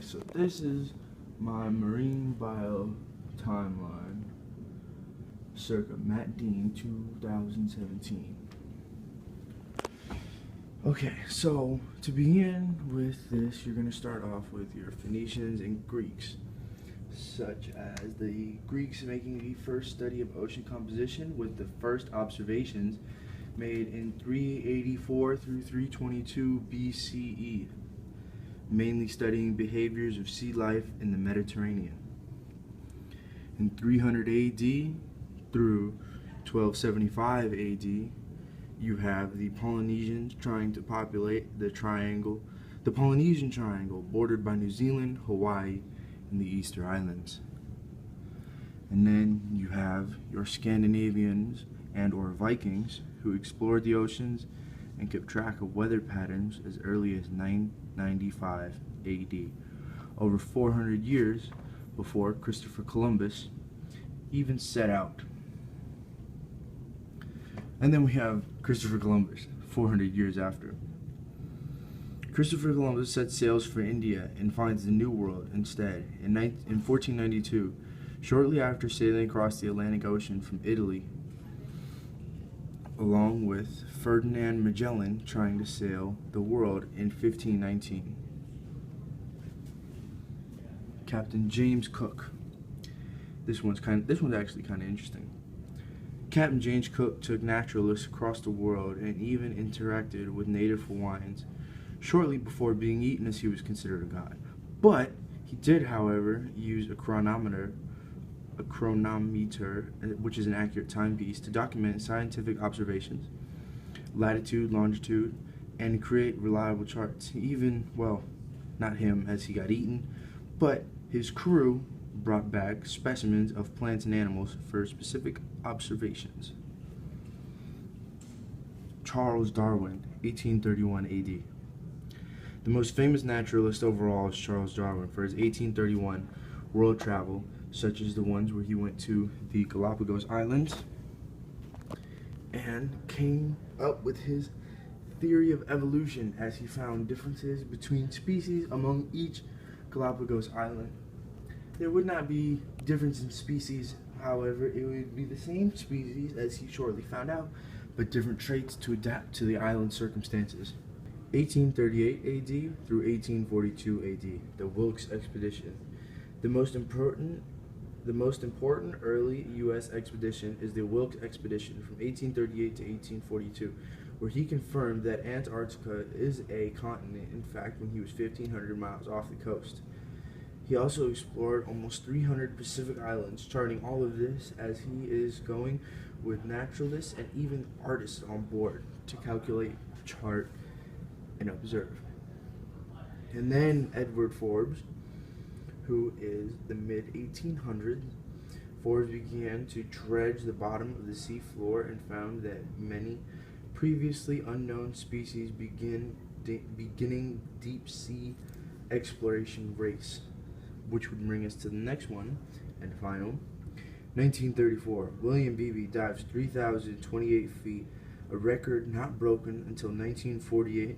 So this is my marine bio timeline, circa Matt Dean 2017. Okay, so to begin with this, you're going to start off with your Phoenicians and Greeks, such as the Greeks making the first study of ocean composition with the first observations made in 384 through 322 BCE, mainly studying behaviors of sea life in the Mediterranean. In 300 AD through 1275 AD, you have the Polynesians trying to populate the Polynesian Triangle, bordered by New Zealand, Hawaii, and the Easter Islands. And then you have your Scandinavians and or Vikings, who explored the oceans and kept track of weather patterns as early as 995 AD, over 400 years before Christopher Columbus even set out. And then we have Christopher Columbus, 400 years after. Christopher Columbus sets sails for India and finds the New World instead in 1492, shortly after sailing across the Atlantic Ocean from Italy, along with Ferdinand Magellan trying to sail the world in 1519. Captain James Cook. This one's actually kind of interesting. Captain James Cook took naturalists across the world and even interacted with native Hawaiians shortly before being eaten, as he was considered a god. But he did, however, use a chronometer, which is an accurate timepiece, to document scientific observations, latitude, longitude, and create reliable charts. Not him, as he got eaten, but his crew brought back specimens of plants and animals for specific observations. Charles Darwin, 1831 AD. The most famous naturalist overall is Charles Darwin for his 1831 world travel, such as the ones where he went to the Galapagos Islands and came up with his theory of evolution, as he found differences between species among each Galapagos Island. There would not be difference in species, however, it would be the same species, as he shortly found out, but different traits to adapt to the island circumstances. 1838 AD through 1842 AD, the Wilkes Expedition. The most important early U.S. expedition is the Wilkes Expedition from 1838 to 1842, where he confirmed that Antarctica is a continent, in fact, when he was 1,500 miles off the coast. He also explored almost 300 Pacific islands, charting all of this as he is going with naturalists and even artists on board to calculate, chart, and observe. And then Edward Forbes, who is the mid-1800s, Forbes began to dredge the bottom of the sea floor and found that many previously unknown species beginning deep sea exploration race, which would bring us to the next one and final. 1934, William Beebe dives 3,028 feet, a record not broken until 1948,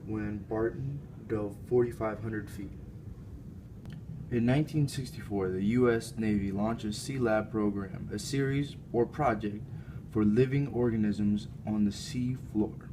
when Barton dove 4,500 feet. In 1964, the U.S. Navy launches Sealab program, a series or project for living organisms on the sea floor.